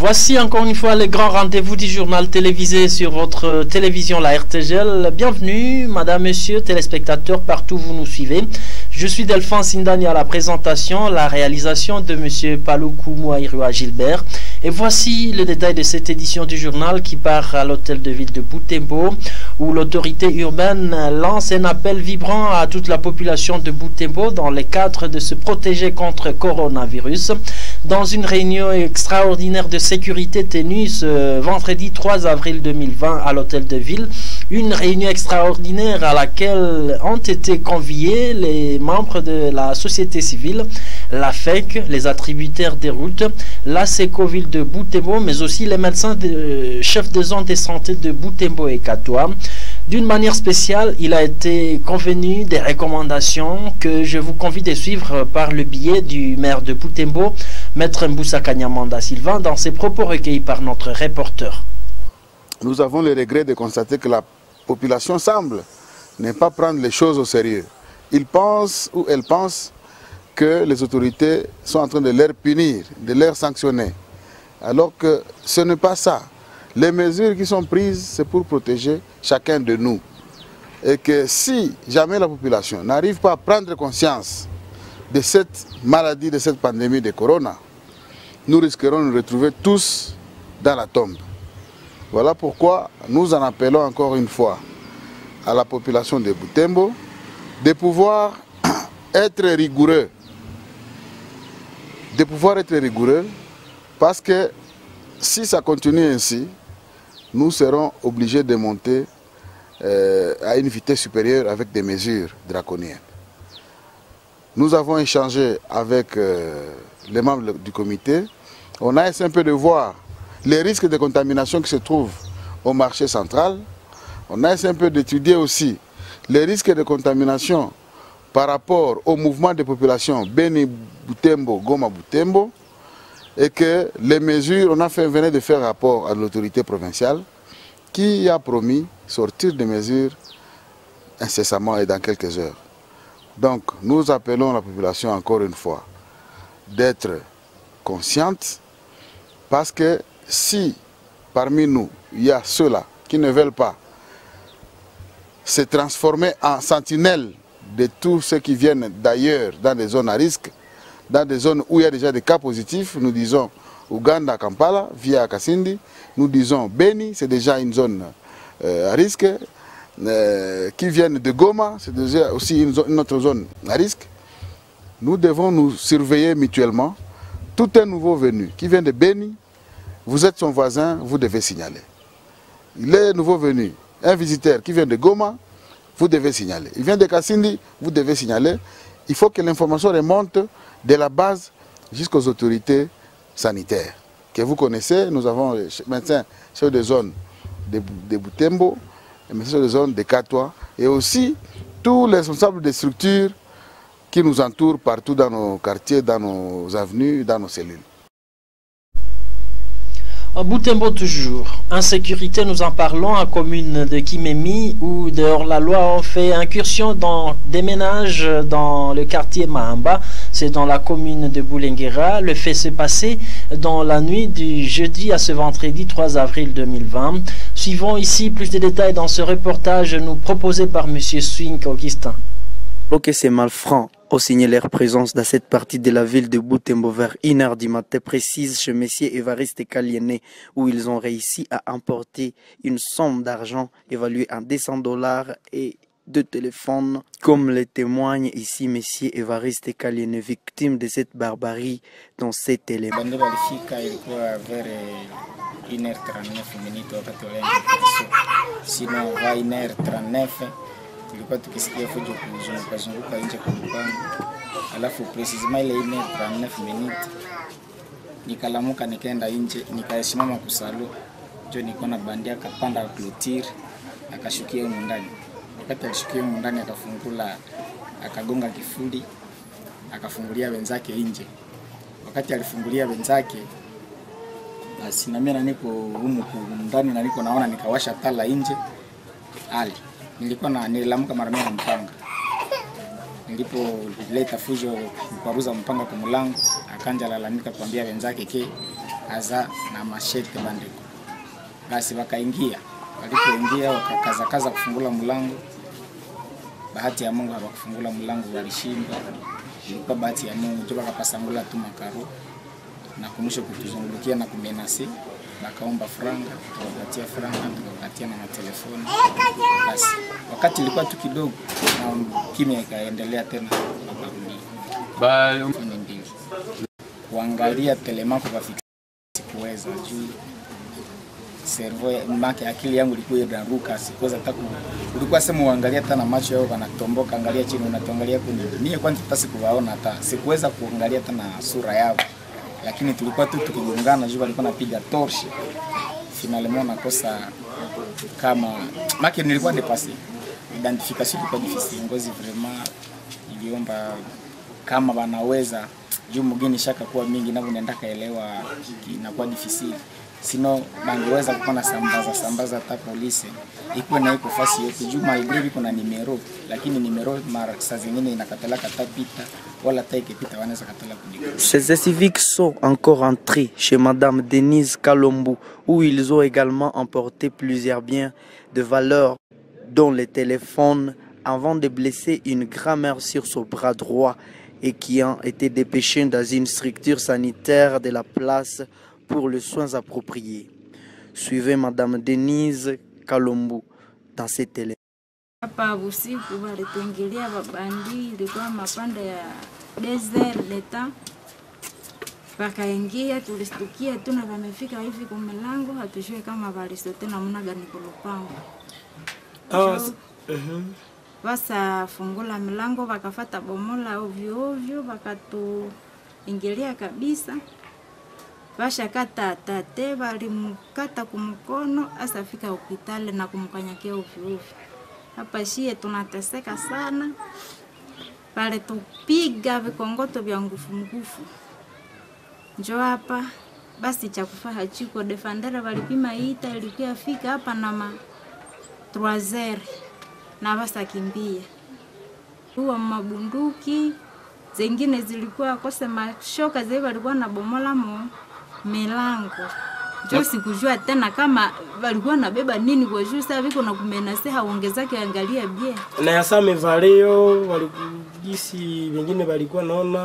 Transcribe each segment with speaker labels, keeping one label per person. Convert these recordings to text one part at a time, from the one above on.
Speaker 1: Voici encore une fois les grands rendez-vous du journal télévisé sur votre télévision, la RTGL. Bienvenue, madame, monsieur, téléspectateurs, partout où vous nous suivez. Je suis Delphine Sindani à la présentation, la réalisation de monsieur Paloukou Mouaïroua Gilbert. Et voici le détail de cette édition du journal qui part à l'hôtel de ville de Butembo, où l'autorité urbaine lance un appel vibrant à toute la population de Butembo dans le cadre de se protéger contre coronavirus. Dans une réunion extraordinaire de sécurité tenue ce vendredi 3 avril 2020 à l'hôtel de ville, une réunion extraordinaire à laquelle ont été conviés les membres de la société civile, la FEC, les attributaires des routes, la Sécoville de Butembo, mais aussi les médecins chefs de zone de santé de Butembo et Katoa. D'une manière spéciale, il a été convenu des recommandations que je vous convie de suivre par le biais du maire de Butembo, Maître Mboussa Kanyamanda Sylvain, dans ses propos recueillis par notre reporter.
Speaker 2: Nous avons le regret de constater que la population semble ne pas prendre les choses au sérieux. Ils pensent ou elles pensent que les autorités sont en train de les punir, de les sanctionner. Alors que ce n'est pas ça. Les mesures qui sont prises, c'est pour protéger chacun de nous. Et que si jamais la population n'arrive pas à prendre conscience de cette maladie, de cette pandémie de corona, nous risquerons de nous retrouver tous dans la tombe. Voilà pourquoi nous en appelons encore une fois à la population de Butembo de pouvoir être rigoureux. De pouvoir être rigoureux parce que si ça continue ainsi, nous serons obligés de monter à une vitesse supérieure avec des mesures draconiennes. Nous avons échangé avec les membres du comité. On a essayé un peu de voir les risques de contamination qui se trouvent au marché central. On a essayé un peu d'étudier aussi les risques de contamination par rapport au mouvement de population Beni Butembo, Goma Butembo. Et que les mesures, venait de faire rapport à l'autorité provinciale qui a promis sortir des mesures incessamment et dans quelques heures. Donc nous appelons la population encore une fois d'être consciente parce que si parmi nous il y a ceux-là qui ne veulent pas se transformer en sentinelles de tous ceux qui viennent d'ailleurs dans des zones à risque, dans des zones où il y a déjà des cas positifs, nous disons Ouganda, Kampala, via Kasindi, nous disons Beni, c'est déjà une zone à risque, qui viennent de Goma, c'est déjà aussi une autre zone à risque. Nous devons nous surveiller mutuellement. Tout un nouveau venu qui vient de Beni, vous êtes son voisin, vous devez signaler. Les nouveaux venus, un visiteur qui vient de Goma, vous devez signaler. Il vient de Kasindi, vous devez signaler. Il faut que l'information remonte de la base jusqu'aux autorités sanitaires que vous connaissez. Nous avons les médecins chefs de zone de Butembo, les médecins de zone de Katoa et aussi tous les responsables des structures qui nous entourent partout dans nos quartiers, dans nos avenues, dans nos cellules.
Speaker 1: À Butembo toujours. Insécurité, nous en parlons à commune de Kimemi où dehors la loi ont fait incursion dans des ménages dans le quartier Mahamba. C'est dans la commune de Boulenguera. Le fait s'est passé dans la nuit du jeudi à ce vendredi 3 avril 2020. Suivons ici plus de détails dans ce reportage nous proposé par M. Swink Augustin.
Speaker 3: Ok, ces malfrats ont signé leur présence dans cette partie de la ville de Butembo vers 1h du matin précise chez M. Évariste Kaliene où ils ont réussi à emporter une somme d'argent évaluée en $200 et 2 téléphones. Comme le témoigne ici M. Évariste Kaliene, victime de cette barbarie dans cet élément.
Speaker 4: Tulikuwa tukisikia fujo kuzunguka nje kwa mpango, alafu precisement ile 1:39 minutes nikalamuka nikaenda nje, nikasimama kusalo, ndio niko na bandia kapanda clôture akashukia huko ndani. Wakati alishukia huko ndani akafungula, akagonga kifuli, akafungulia wenzake nje. Wakati alifungulia wenzake basi na mimi niko huko ndani na niko naona, nikawasha taa nje nililamuka mara moja mpanga. Nilipoleta fujo kuparuza mpanga kwa mlango, akanja lalamika kuambia wenzake ke aza na mashete bandiko. Basi wakaingia. Walipoingia wakakaza kufungula mlango. Bahati ya Mungu hawakufungula mlango, walishinda. Ilikuwa bahati ya Mungu, ndio wakapasangula tu makaro na kumwisho kutuzungukia na kumenasi. Bakaomba franga, tukapatia franga, tukapatia na telefoni. Basi wakati ilikuwa tu kidogo na kimya ikaendelea tena bakarudi. Ndio kuangalia telemako kwa sikuweza juu servo make akili yangu ilikuwa inaruka, sikuweza hata ulikuwa sema uangalia hata na macho yao wanatomboka, angalia chini unatuangalia kuni. Mimi kwanza hata sikuwaona, hata sikuweza kuangalia hata na sura yao, lakini tulikuwa tu tukigongana juu walikuwa napiga torch. Finalement nakosa kama make nilikuwa depasi identification ilikuwa difficile, ngozi vraiment iliomba kama wanaweza juu mgeni shaka kuwa mingi na unaenda kaelewa inakuwa difficile. Sino bangeweza kupona sambaza hata polisi ikuwe na iko fasi yote juu malgré kuna numero, lakini numero mara saa zingine inakatala katapita wala taikipita wanaweza katala kudiko.
Speaker 3: Ces civiques sont encore entrés chez Madame Denise Kalombo où ils ont également emporté plusieurs biens de valeur dont les téléphones avant de blesser une grand-mère sur son bras droit et qui ont été dépêchés dans une structure sanitaire de la place pour les soins appropriés. Suivez Madame Denise Kalombo dans ces télé.
Speaker 5: Hapa usiku walituingilia babandi, ilikuwa mapande ya desert leta. Wakaingia, tulistukia tu na wamefika hivi kwa mlango, hatujui kama walisote namna gani kulupango. Basa fungula mlango, wakafata bomola ovyo ovyo, wakatuingilia kabisa. Basha kata tate walimkata kumkono asafika hospitali na kumkanyakia ovyo. Hapa shie tunateseka sana. Pale tupiga vikongoto vya ngufu. Njoo hapa basi cha kufaha chiko defendera walipima ita ilikuwa fika hapa na ma 3h na basa kimbia. Huwa mabunduki zingine zilikuwa kose mashoka zile walikuwa na bomola milango. Njoo sikujua tena kama walikuwa nabeba nini kwa juu sasa viko na kumenase haongezake angalia bie.
Speaker 6: Na yasa mevaleo walijisi wengine walikuwa naona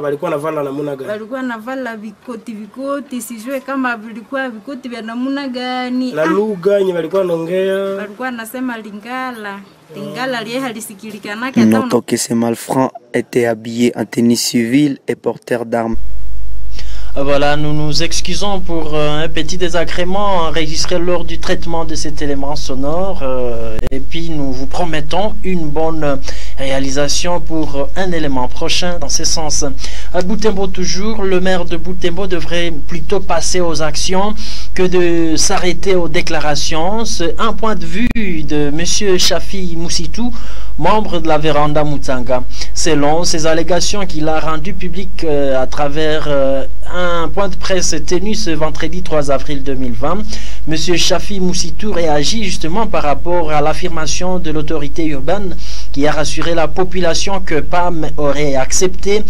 Speaker 6: walikuwa navala namuna gani?
Speaker 5: Walikuwa navala vikoti sijue kama vilikuwa vikoti vya namuna gani.
Speaker 6: Na lugha yenye walikuwa naongea.
Speaker 5: Walikuwa nasema Lingala
Speaker 3: Notons que ces malfrats étaient habillés en tenue civile et porteurs d'armes.
Speaker 1: Voilà, nous nous excusons pour un petit désagrément enregistré lors du traitement de cet élément sonore et puis nous vous promettons une bonne réalisation pour un élément prochain dans ce sens. À Butembo toujours, le maire de Butembo devrait plutôt passer aux actions que de s'arrêter aux déclarations. C'est un point de vue de M. Shafi Moussitou, membre de la Véranda Mutanga. Selon ces allégations qu'il a rendues publiques à travers un point de presse tenu ce vendredi 3 avril 2020, M. Shafi Moussitou réagit justement par rapport à l'affirmation de l'autorité urbaine qui a rassuré la population que PAM aurait accepté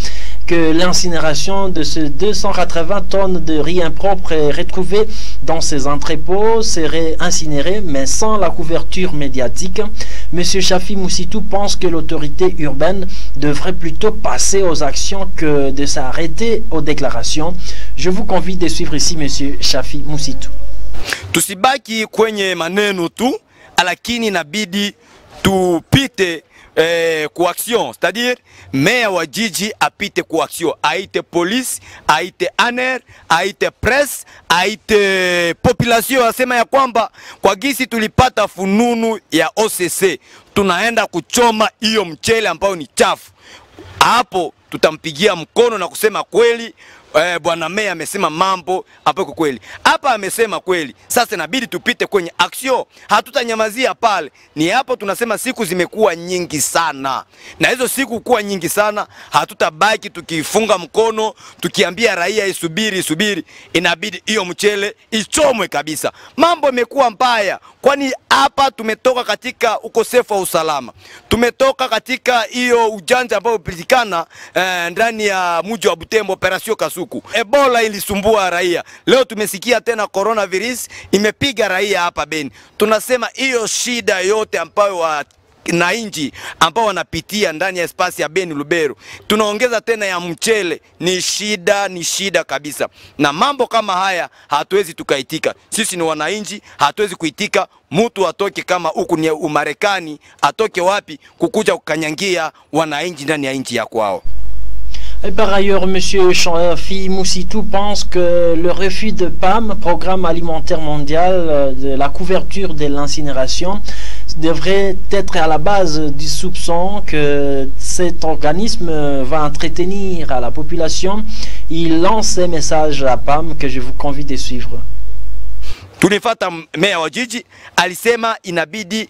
Speaker 1: que l'incinération de ces 280 tonnes de riz impropre retrouvées dans ces entrepôts serait incinérée, mais sans la couverture médiatique. M. Shafi Moussitou pense que l'autorité urbaine devrait plutôt passer aux actions que de s'arrêter aux déclarations. Je vous convie de suivre ici M. Shafi Moussitou.
Speaker 7: Tusibaki kwenye maneno tu, lakini inabidi tupite kwa action, c'est-à-dire meya wa jiji apite kwa action, aite police, aite aner, aite press, aite population, asema ya kwamba kwa gisi tulipata fununu ya OCC tunaenda kuchoma hiyo mchele ambao ni chafu. Hapo tutampigia mkono na kusema kweli bwana meya amesema mambo hapo kwa kweli. Hapa amesema kweli. Sasa inabidi tupite kwenye action. Hatutanyamazia pale. Ni hapo tunasema siku zimekuwa nyingi sana. Na hizo siku kuwa nyingi sana, hatutabaki tukifunga mkono, tukiambia raia isubiri. Inabidi hiyo mchele ichomwe kabisa. Mambo yamekuwa mbaya. Kwani Hapa tumetoka katika ukosefu wa usalama, tumetoka katika hiyo ujanja ambao ulipatikana ndani ya mji wa Butembo, Operation Kasuku. Ebola ilisumbua raia, leo tumesikia tena coronavirus imepiga raia hapa Beni. Tunasema hiyo shida yote ambayo wananchi ambao wanapitia ndani ya espasi ya Beni Lubero, tunaongeza tena ya mchele, ni shida kabisa. Na mambo kama haya hatuwezi tukaitika. Sisi ni wananchi, hatuwezi kuitika mtu atoke kama huku ni Umarekani, atoke wapi kukuja kukanyangia wananchi ndani ya nchi ya kwao.
Speaker 1: Et par ailleurs, M. Fi Moussitou pense que le refus de PAM, Programme alimentaire mondial, de la couverture de l'incinération, devrait être à la base du soupçon que cet organisme va entretenir à la population. Il lance un message à PAM que je vous convie de suivre.
Speaker 7: Tulifata meya wa jiji alisema inabidi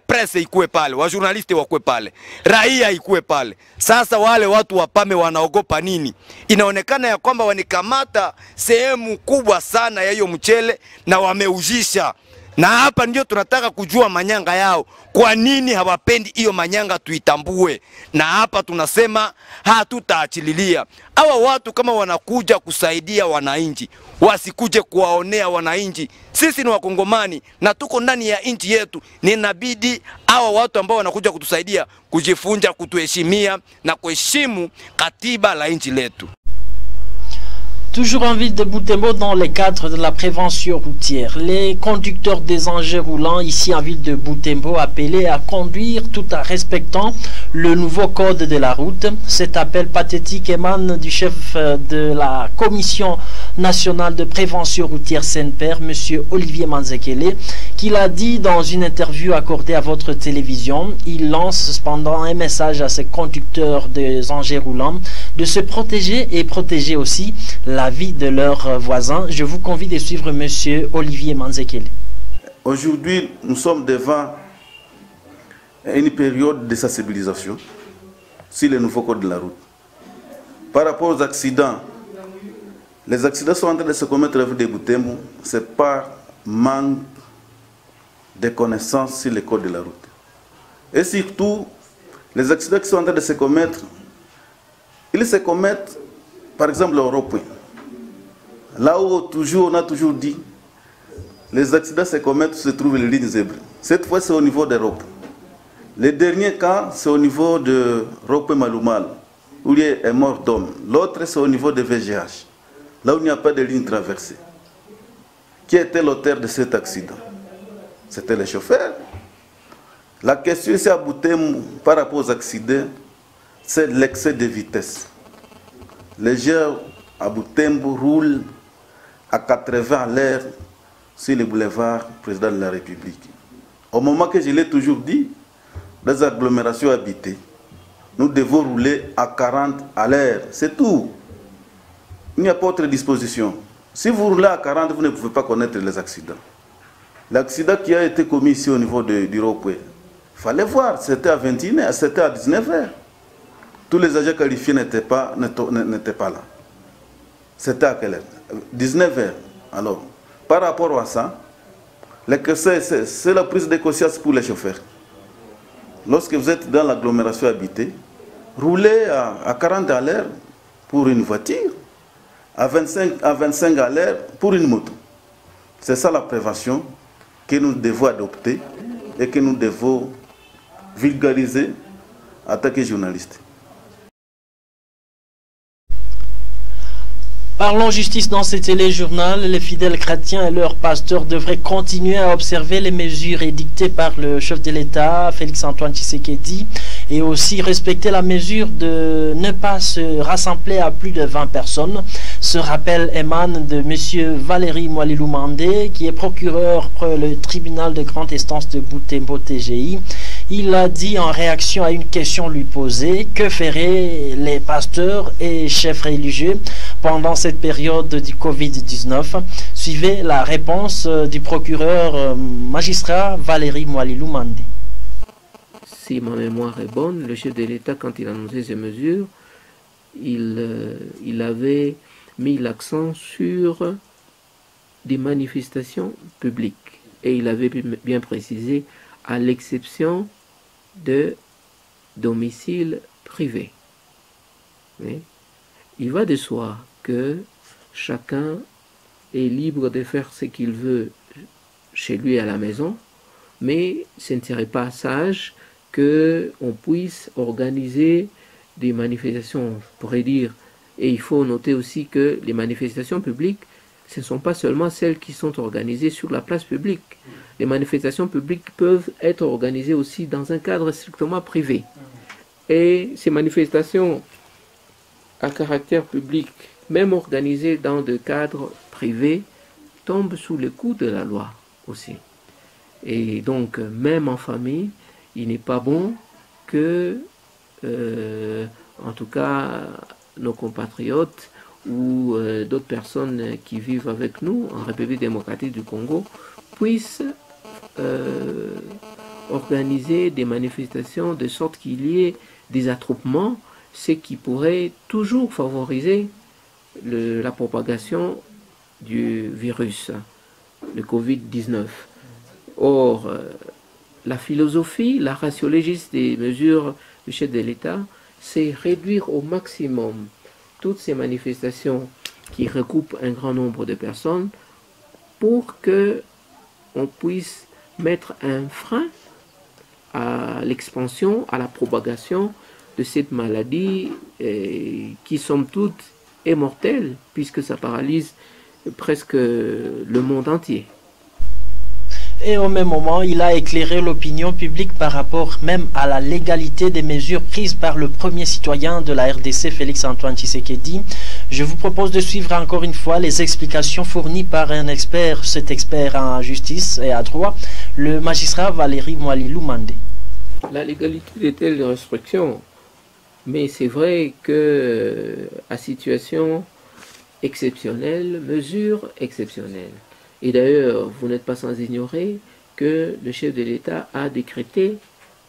Speaker 7: presse ikuwe pale, wa journaliste wakuwe pale, raia ikuwe pale. Sasa wale watu wa PAM wanaogopa nini? Inaonekana ya kwamba wanikamata sehemu kubwa sana ya hiyo mchele na wameujisha. Na hapa ndio tunataka kujua manyanga yao. Kwa nini hawapendi hiyo manyanga tuitambue? Na hapa tunasema hatutaachililia. Hawa watu kama wanakuja kusaidia wananchi, wasikuje kuwaonea wananchi. Sisi ni Wakongomani na tuko ndani ya nchi yetu. Ninabidi hawa watu ambao wanakuja kutusaidia kujifunza kutuheshimia na kuheshimu katiba la nchi letu.
Speaker 1: Toujours en ville de Butembo dans le cadre de la prévention routière, les conducteurs des engins roulants ici en ville de Butembo appelés à conduire tout en respectant le nouveau code de la route. Cet appel pathétique émane du chef de la Commission nationale de prévention routière SENPER, M. Olivier Manzekele, qui l'a dit dans une interview accordée à votre télévision. Il lance cependant un message à ces conducteurs des engins roulants de se protéger et protéger aussi la vie de leurs voisins. Je vous convie de suivre M. Olivier Manzekele.
Speaker 8: Aujourd'hui, nous sommes devant une période de sensibilisation sur le nouveau code de la route. Par rapport aux accidents, les accidents sont en train de se commettre à la ville de Butembo, c'est par manque de connaissances sur le code de la route. Et surtout, les accidents qui sont en train de se commettre, ils se commettent, par exemple, au rond-point. Là où on a toujours dit, les accidents se commettent, se trouvent les lignes zèbres. Cette fois, c'est au niveau des ronds-points. Le dernier cas, c'est au niveau de rond-point Maloumal, où il y a un mort d'homme. L'autre, c'est au niveau de VGH, là où il n'y a pas de ligne traversée. Qui était l'auteur de cet accident? C'était le chauffeur. La question ici à Butembo, par rapport aux accidents, c'est l'excès de vitesse. Les gens à Butembo roulent à 80 à l'heure sur le boulevard président de la République. Au moment que je l'ai toujours dit, dans les agglomérations habitées, nous devons rouler à 40 à l'heure. C'est tout. Il n'y a pas autre disposition. Si vous roulez à 40, vous ne pouvez pas connaître les accidents. L'accident qui a été commis ici au niveau du rond-point, il fallait voir, c'était à 21h, c'était à 19h. Tous les agents qualifiés n'étaient pas là. C'était à quelle heure? 19h. Alors, par rapport à ça, c'est la prise de conscience pour les chauffeurs. Lorsque vous êtes dans l'agglomération habitée, roulez à 40 à l'heure pour une voiture, à 25 à l'heure pour une moto. C'est ça la prévention que nous devons adopter et que nous devons vulgariser en tant que journalistes.
Speaker 1: Parlons justice dans ce téléjournal. Les fidèles chrétiens et leurs pasteurs devraient continuer à observer les mesures édictées par le chef de l'État, Félix-Antoine Tshisekedi, et aussi respecter la mesure de ne pas se rassembler à plus de 20 personnes. Ce rappel émane de M. Valérie Mwalilou Mandé, qui est procureur pour le tribunal de grande instance de Butembo TGI. Il a dit en réaction à une question lui posée, que feraient les pasteurs et chefs religieux pendant cette période du Covid-19. Suivez la réponse du procureur magistrat Valérie Mwalilou Mandé.
Speaker 9: Si ma mémoire est bonne, le chef de l'État, quand il annonçait ces mesures, il avait mis l'accent sur des manifestations publiques. et il avait bien précisé, à l'exception de domicile privé. Oui. Il va de soi que chacun est libre de faire ce qu'il veut chez lui à la maison, mais ce ne serait pas sage qu'on puisse organiser des manifestations, je pourrais dire, et il faut noter aussi que les manifestations publiques, ce ne sont pas seulement celles qui sont organisées sur la place publique. Les manifestations publiques peuvent être organisées aussi dans un cadre strictement privé. Et ces manifestations à caractère public, même organisées dans des cadres privés, tombent sous le coup de la loi aussi. Et donc, même en famille, il n'est pas bon que, en tout cas, nos compatriotes ou d'autres personnes qui vivent avec nous en République démocratique du Congo puissent organiser des manifestations de sorte qu'il y ait des attroupements, ce qui pourrait toujours favoriser la propagation du virus, le Covid-19. Or, la philosophie, la ratio légis des mesures du chef de l'État, c'est réduire au maximum toutes ces manifestations qui recoupent un grand nombre de personnes pour que on puisse mettre un frein à l'expansion, à la propagation de cette maladie qui, somme toute, est mortelle puisque ça paralyse presque le monde entier.
Speaker 1: Et au même moment, il a éclairé l'opinion publique par rapport même à la légalité des mesures prises par le premier citoyen de la RDC, Félix-Antoine Tshisekedi. Je vous propose de suivre encore une fois les explications fournies par un expert, cet expert en justice et à droit, le magistrat Valérie Mwalilou Mandé.
Speaker 9: La légalité de telles restrictions, mais c'est vrai que à situation exceptionnelle, mesure exceptionnelle. Et d'ailleurs, vous n'êtes pas sans ignorer que le chef de l'État a décrété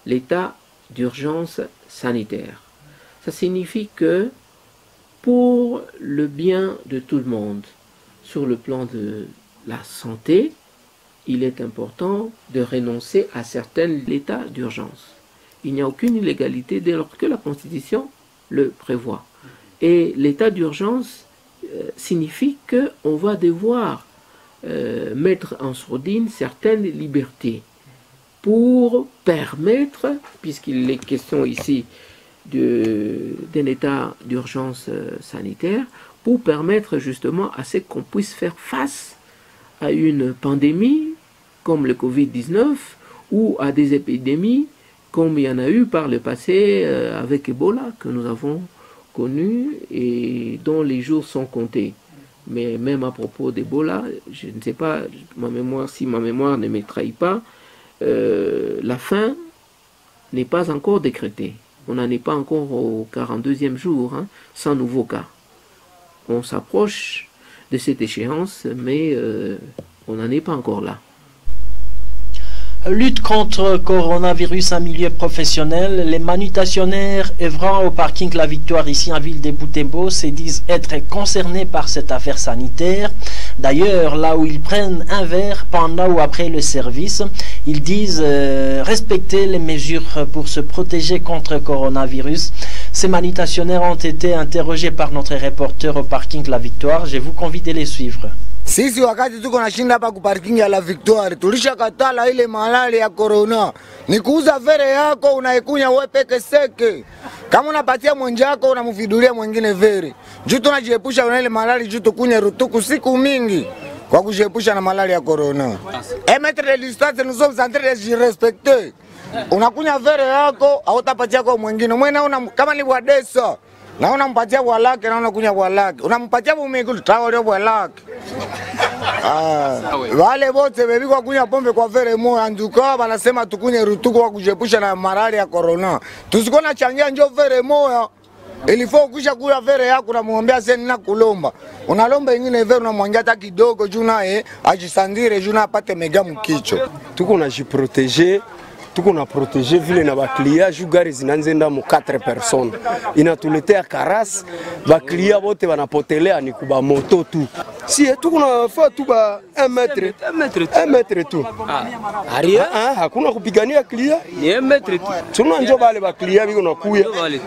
Speaker 9: l'état d'urgence sanitaire. Ça signifie que pour le bien de tout le monde, sur le plan de la santé, il est important de renoncer à certains états d'urgence. Il n'y a aucune illégalité dès lors que la Constitution le prévoit. Et l'état d'urgence signifie qu'on va devoir mettre en sourdine certaines libertés pour permettre, puisqu'il est question ici d'un état d'urgence sanitaire, pour permettre justement à ce qu'on puisse faire face à une pandémie comme le Covid-19 ou à des épidémies comme il y en a eu par le passé avec Ebola que nous avons connu et dont les jours sont comptés. Mais même à propos d'Ebola, je ne sais pas, si ma mémoire ne me trahit pas, la fin n'est pas encore décrétée. On n'en est pas encore au 42e jour, hein, sans nouveau cas. On s'approche de cette échéance, mais on n'en est pas encore là.
Speaker 1: Lutte contre coronavirus en milieu professionnel, les manutentionnaires œuvrant au parking La Victoire ici en ville de Butembo se disent être concernés par cette affaire sanitaire. D'ailleurs, là où ils prennent un verre pendant ou après le service, ils disent respecter les mesures pour se protéger contre le coronavirus. Ces manutentionnaires ont été interrogés par notre reporter au parking La Victoire. Je vous convie de les suivre.
Speaker 10: Sisi wakati tuko nashinda hapa kuparking ya La Victoire tulishakatala ile malali ya corona. Ni kuuza vere yako unaikunya wewe peke seke. Kama unapatia mwenjako unamfidulia mwingine vere. Juu tunajiepusha na ile malali juu tukunye rutuku siku mingi kwa kujiepusha na malali ya corona. Mettre les distances nous sommes en train de se respecter. Unakunya vere yako hautapatia kwa mwingine. Mwana kama ni wadesa na unampatia walake na unakunya walake. Unampatia mumigulu tawo leo walake. Wale wote bebi kwa kunya pombe kwa vere moja nduka wanasema tukunye rutuku kwa kujepusha na malaria ya corona. Tusikona changia njo vere moja. Ilifo kusha kuya vere yako na muombea seni na kulomba. Unalomba ingine vere unamwangia hata kidogo juu naye ajisandire juu na apate mega mkicho.
Speaker 6: Tuko na jiproteger, tuko na protéger vile na baklia juu gari zinanzenda mu 4 personnes. Inatuletea karas, baklia wote wanapotelea ni kuba moto tu. Si tuko nafaa tu ba 1 metre tu. Aria hakuna kupigania clear. Ni 1 metre tu. Tuna njo bale ba clear biko nakuya.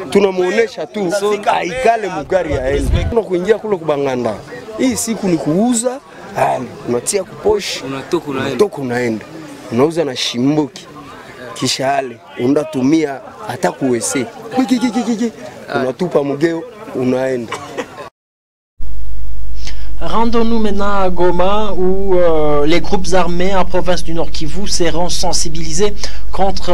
Speaker 6: Tunamuonesha tu aikale mugari aende. Kuna kuingia kule kubanganda. Hii siku ni kuuza, unatia kuposhi, unatoka unaenda. Unauza na shimbuki. Kisha hale unatumia hata kuwese. Unatupa mugeo unaenda.
Speaker 1: Rendons-nous maintenant à Goma où les groupes armés en province du Nord Kivu seront sensibilisés contre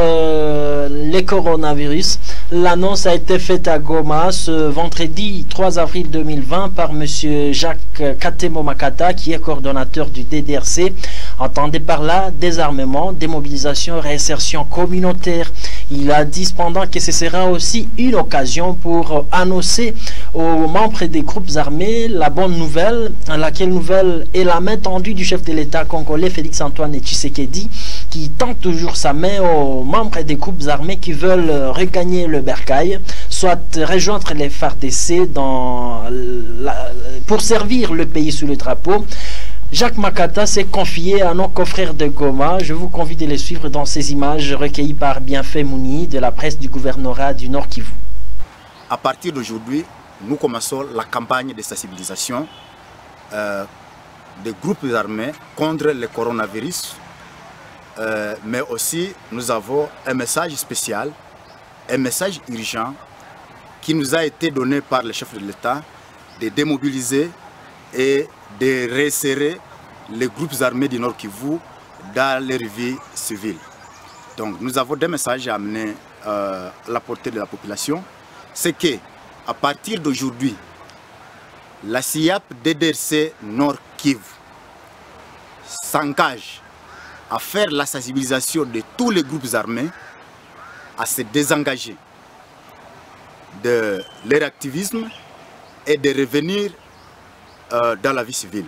Speaker 1: les coronavirus. L'annonce a été faite à Goma ce vendredi 3 avril 2020 par M. Jacques Katemo Makata, qui est coordonnateur du DDRC. Entendez par là désarmement, démobilisation, réinsertion communautaire. Il a dit cependant que ce sera aussi une occasion pour annoncer aux membres des groupes armés la bonne nouvelle, laquelle nouvelle est la main tendue du chef de l'État congolais Félix-Antoine Tshisekedi, qui tend toujours sa main aux membres des groupes armés qui veulent regagner le bercail, soit rejoindre les FARDC pour servir le pays sous le drapeau. Jacques Makata s'est confié à nos confrères de Goma. Je vous convie de les suivre dans ces images recueillies par Bienfait Mouni de la presse du gouvernorat du Nord Kivu.
Speaker 11: À partir d'aujourd'hui, nous commençons la campagne de sensibilisation des groupes armés contre le coronavirus. Mais aussi, nous avons un message spécial, un message urgent qui nous a été donné par le chef de l'État de démobiliser et de resserrer les groupes armés du Nord Kivu dans leur vie civile. Donc nous avons des messages à amener à la portée de la population. C'est que à partir d'aujourd'hui, la SIAP DDRC Nord Kivu s'engage à faire la sensibilisation de tous les groupes armés à se désengager de leur activisme et de revenir dans la vie civile.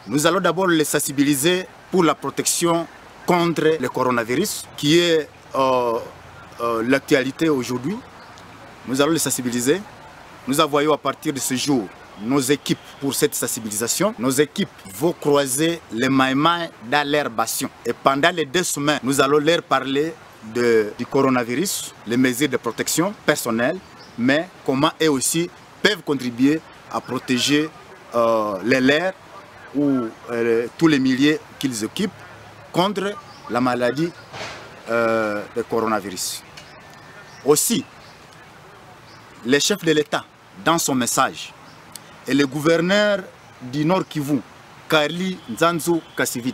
Speaker 11: Nous allons d'abord les sensibiliser pour la protection contre le coronavirus qui est l'actualité aujourd'hui. Nous allons les sensibiliser. Nous envoyons à partir de ce jour nos équipes pour cette sensibilisation. Nos équipes vont croiser les maïmaïs dans leur bastion. Et pendant les 2 semaines, nous allons leur parler du coronavirus, les mesures de protection personnelle, mais comment eux aussi peuvent contribuer à protéger les leurs ou tous les milliers qu'ils occupent contre la maladie du coronavirus. Aussi, le chef de l'État, dans son message, et le gouverneur du Nord Kivu, Karli Nzanzu Kassivit,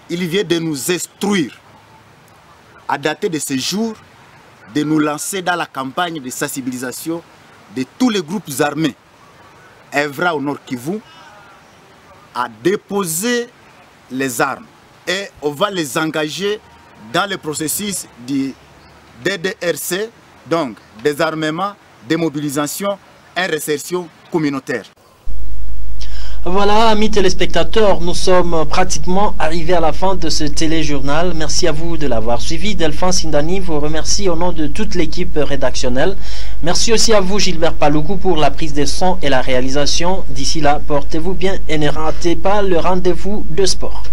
Speaker 11: il vient de nous instruire, à dater de ce jour, de nous lancer dans la campagne de sensibilisation de tous les groupes armés œuvrant au Nord Kivu à déposer les armes. Et on va les engager dans le processus du DDRC, donc désarmement, démobilisation et réinsertion communautaire.
Speaker 1: Voilà, amis téléspectateurs, nous sommes pratiquement arrivés à la fin de ce téléjournal. Merci à vous de l'avoir suivi. Delphin Sindani vous remercie au nom de toute l'équipe rédactionnelle. Merci aussi à vous, Gilbert Paloukou, pour la prise des sons et la réalisation. D'ici là, portez-vous bien et ne ratez pas le rendez-vous de sport.